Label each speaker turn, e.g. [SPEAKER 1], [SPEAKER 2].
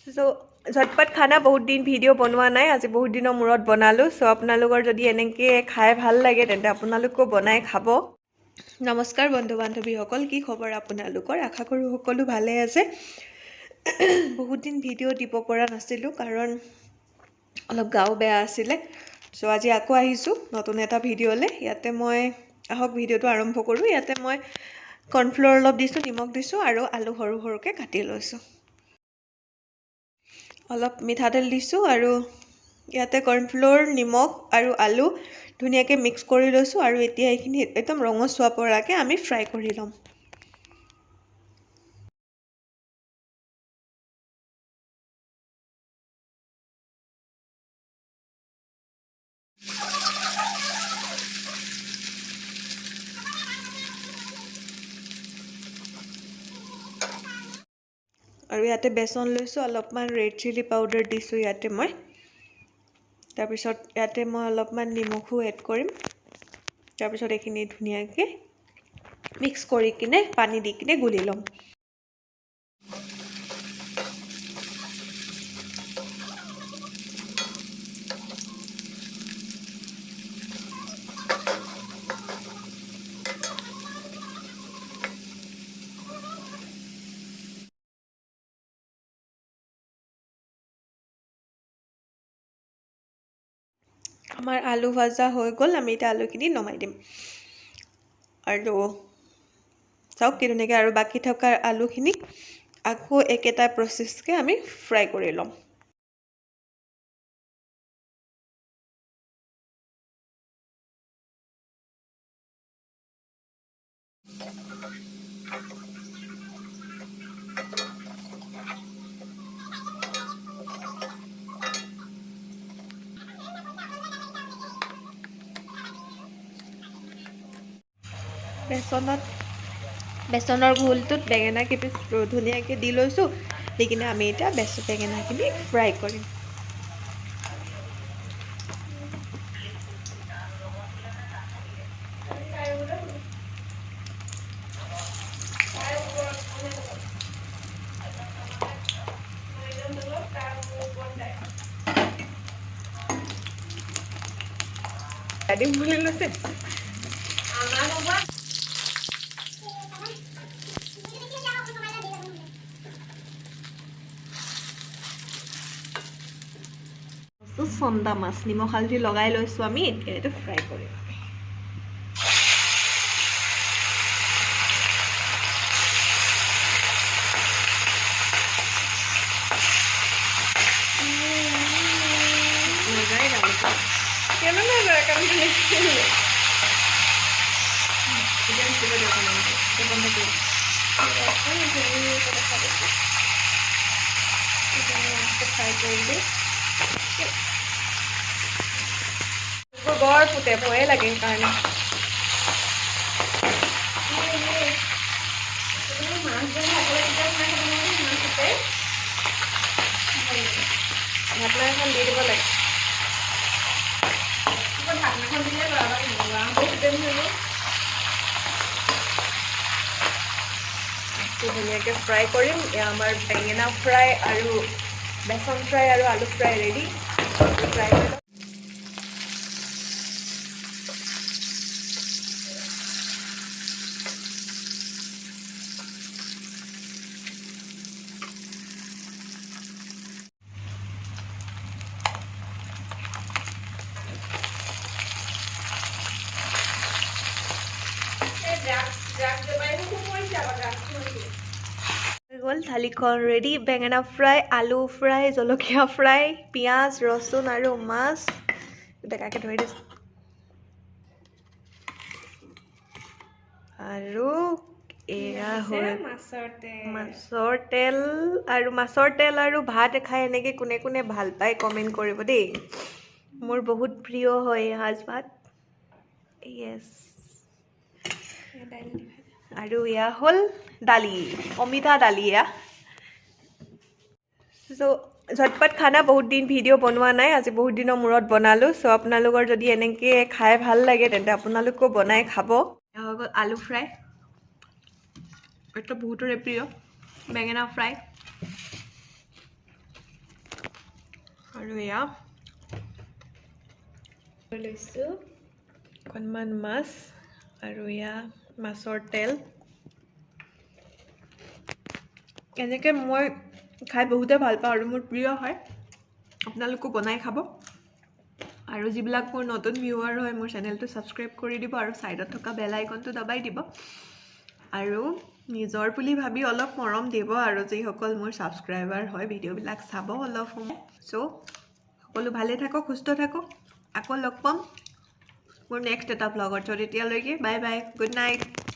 [SPEAKER 1] सो झटपट खाना बहुत दिन भिडिओ बनवा नाई आज बहुत दिनर मूरत बनालो सो आपनालोकर जदि एनेके खाई भाल लागे तेन्ते आपनालोको बनाई खाबो। नमस्कार बंधु बान्धवी सकल की खबर आपनालोकर आशा करूँ सकलो भाले आछे। बहुत दिन भिडिओ दिब পৰা नासिलो कारण अलप गाओ बेया आछिले सो आज आको आहिसु नतुन एटा भिडिओले याते मैं आहक भिडिओটো आरम्भ करूँ। याते मैं कॉर्नफ्लोर अलप दिसु निमख दिसु आरो आलू सरू सरुके काटि लैसु अलप मिठातेल दिसु आरो याते कॉर्नफ्लोर निमख आरो आलू धुनियाके मिक्स करि लैसु आरो एतिया एखिनि एकदम रंगसुवा पराके आमी फ्राई करि लम। और इते बेसन लैसु अलपमान रेड चिली पाउडार दिसु इते मैं तार पिছত इते मैं अलपमान निमखो एड करिम तार पिছত एखिनि धुनियाके मिक्स करि किने पानी दि किने गुलि लम। आमार आलू भाजा हो गल आमी इता आलूखिनि नमाइ दिम आरो चाওক कि धुनियाके आरो बाकी थका आलूखिनि आको एकेटा प्रसेसके आमी फ्राई करि लम। बेसनर घोलटुत बेगेना किपिस धुनियाके दि लैसु दि किने आमी इता बेगेनाखिनि फ्राई करिम। Adik boleh lusin. চন্দা মাছ নিমখ হালধি লগাই লৈছো আমি এতিয়া এটা ফ্ৰাই কৰিম। মজাই লাগে কেন না কাম খেলে এটা কিবা দেখুন এটা বন্ধ করুন এটা ফ্রাই করবে गर फुटे भय लगे कारण ढाकना এখন দি দিব লাগে ঢাকনাখন দিলে বহুত দিন হল ধুনীয়াকে ফ্ৰাই কৰিম। আমাৰ বেঙেনা ফ্ৰাই আৰু বেসন ফ্ৰাই আৰু আলু ফ্ৰাই ৰেডি ফ্ৰাই কৰি गल थालीखन रेडी बेंगेना फ्राई आलू फ्राई जलकिया फ्राई पियाज रसुन और माछ डेकाके धरि दिस आरो एया होय माछर तेल और भात खाय एनेके कोने कोने ভাল পায় कमेन्ट करिब देই मोर बहुत प्रिय হয় आज भात यस आरो या हल दाली अमिता दाली या सो झटपट खाना बहुत दिन भिडिओ बनवा नाई आज बहुत दिनर मूरत बनालो सो आपनालोकर जदि एनेके खाई भाल लागे तेन्ते आपनालोको बनाई खाबो। आलू फ्राई এটা बहुतरे प्रिय बेंगेना फ्राई আৰু এয়া লৈছোঁ অকণমান মাছ আৰু এয়া মাছৰ তেল এনেকৈ মই খাই বহুতে ভাল পাওঁ আৰু মোৰ প্ৰিয় হয় আপোনালোকো বনাই খাব আৰু যিবিলাক মোৰ নতুন ভিউৱাৰ হয় মোৰ চেনেলটো ছাবস্ক্ৰাইব কৰি দিব আৰু ছাইডত থকা বেল আইকনটো দবাই দিব আৰু নিজৰ বুলি ভাবি অলপ মৰম দিব আৰু যিসকল মোৰ ছাবস্ক্ৰাইবাৰ হয় ভিডিঅ'বিলাক চাব অলপ সময় চ' সকলো ভালে থাকক সুস্থ থাকক আকৌ লগ পাম মোৰ নেক্সট এটা ব্লগত তেতিয়ালৈকে বাই বাই গুড নাইট